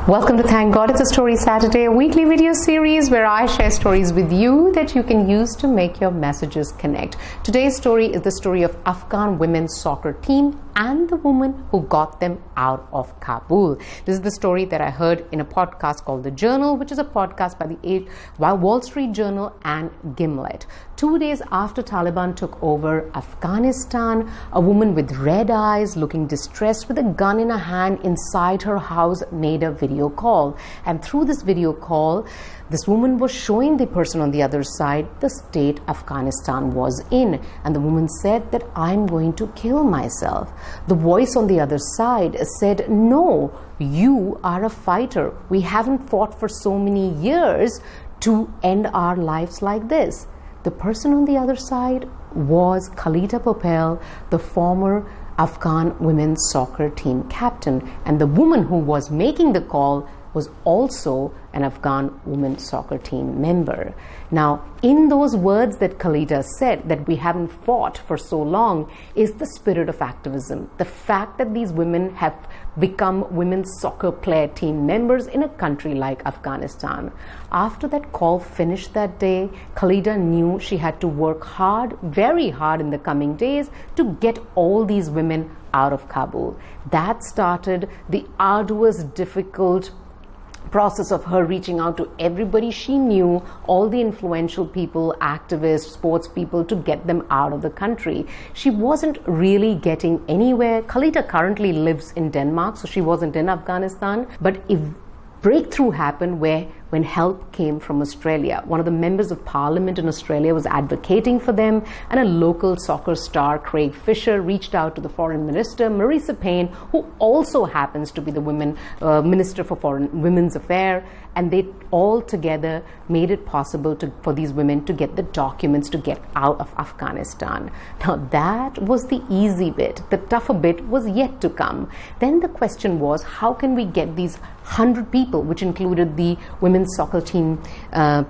Welcome to Thank God It's a Story Saturday, a weekly video series where I share stories with you that you can use to make your messages connect. Today's story is the story of Afghan women's soccer team and the woman who got them out of Kabul. This is the story that I heard in a podcast called The Journal, which is a podcast by Wall Street Journal and Gimlet. 2 days after Taliban took over Afghanistan, a woman with red eyes, looking distressed with a gun in her hand inside her house, made a video call. And through this video call, this woman was showing the person on the other side the state Afghanistan was in. And the woman said that I'm going to kill myself. The voice on the other side said, no, you are a fighter. We haven't fought for so many years to end our lives like this. The person on the other side was Khalida Popel, the former Afghan women's soccer team captain. And the woman who was making the call was also an Afghan women's soccer team member. Now, in those words that Khalida said, that we haven't fought for so long, is the spirit of activism. The fact that these women have become women's soccer player team members in a country like Afghanistan. After that call finished that day, Khalida knew she had to work hard, very hard in the coming days to get all these women out of Kabul. That started the arduous, difficult process of her reaching out to everybody she knew, all the influential people, activists, sports people, to get them out of the country. She wasn't really getting anywhere. Khalida currently lives in Denmark, so she wasn't in Afghanistan. But if breakthrough happened when help came from Australia. One of the members of parliament in Australia was advocating for them, and a local soccer star, Craig Fisher, reached out to the foreign minister, Marisa Payne, who also happens to be the minister for foreign women's affairs, and they all together made it possible for these women to get the documents to get out of Afghanistan. Now that was the easy bit. The tougher bit was yet to come. Then the question was, how can we get these 100 people, which included the women's soccer team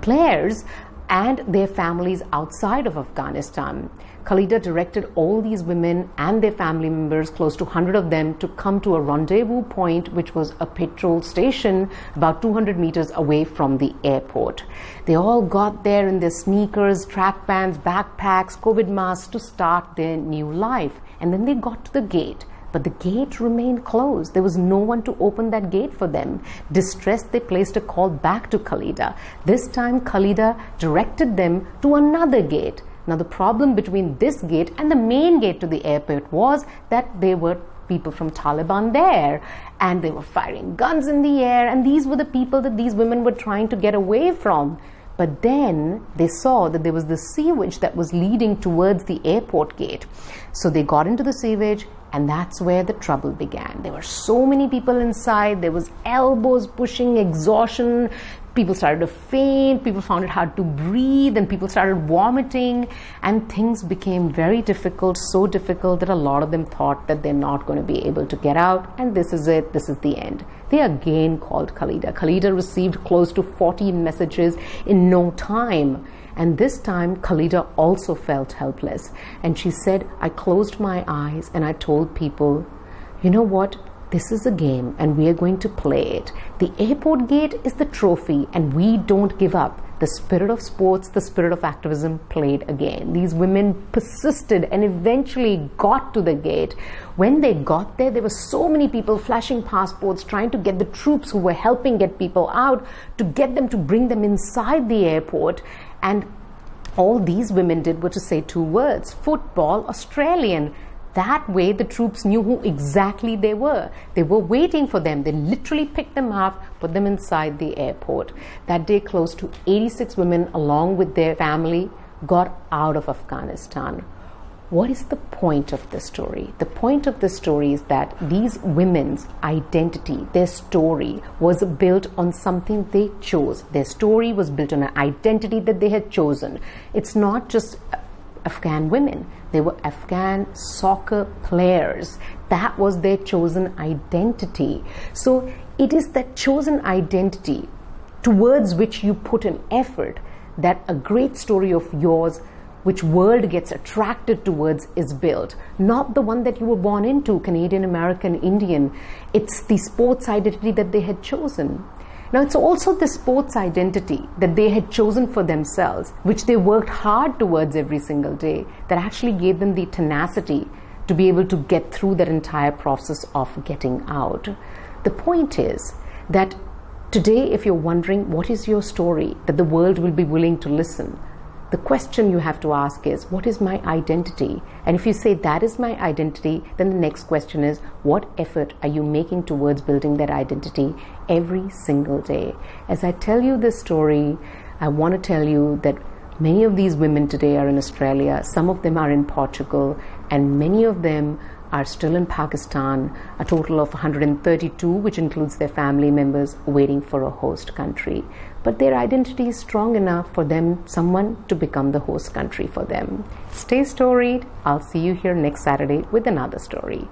players and their families outside of Afghanistan? Khalida directed all these women and their family members, close to 100 of them, to come to a rendezvous point, which was a petrol station about 200 meters away from the airport. They all got there in their sneakers, track pants, backpacks, COVID masks to start their new life. And then they got to the gate. But the gate remained closed. There was no one to open that gate for them. Distressed, they placed a call back to Khalida. This time, Khalida directed them to another gate. Now, the problem between this gate and the main gate to the airport was that there were people from Taliban there, and they were firing guns in the air, and these were the people that these women were trying to get away from. But then they saw that there was the sewage that was leading towards the airport gate. So they got into the sewage, and that's where the trouble began. There were so many people inside. There was elbows pushing, exhaustion. People started to faint. People found it hard to breathe, and people started vomiting, and things became very difficult, so difficult that a lot of them thought that they're not going to be able to get out, and this is it, this is the end. They again called Khalida. Khalida received close to 40 messages in no time. And this time, Khalida also felt helpless. And she said, I closed my eyes and I told people, you know what? This is a game and we are going to play it. The airport gate is the trophy and we don't give up. The spirit of sports, the spirit of activism played again. These women persisted and eventually got to the gate. When they got there were so many people flashing passports, trying to get the troops who were helping get people out, to get them to bring them inside the airport. And all these women did was to say two words: football Australian. That way the troops knew who exactly they were. They were waiting for them. They literally picked them up, put them inside the airport. That day, close to 86 women, along with their family, got out of Afghanistan. What is the point of this story? The point of this story is that these women's identity, their story, was built on something they chose. Their story was built on an identity that they had chosen. It's not just Afghan women. They were Afghan soccer players. That was their chosen identity. So it is that chosen identity towards which you put an effort that a great story of yours which world gets attracted towards is built. Not the one that you were born into, Canadian, American, Indian. It's the sports identity that they had chosen. Now, it's also the sports identity that they had chosen for themselves, which they worked hard towards every single day, that actually gave them the tenacity to be able to get through that entire process of getting out. The point is that today, if you're wondering what is your story that the world will be willing to listen, the question you have to ask is, what is my identity? And if you say that is my identity, then the next question is, what effort are you making towards building that identity every single day? As I tell you this story, I want to tell you that many of these women today are in Australia, some of them are in Portugal, and many of them are still in Pakistan, a total of 132, which includes their family members, waiting for a host country. But their identity is strong enough for them, someone to become the host country for them. Stay storied. I'll see you here next Saturday with another story.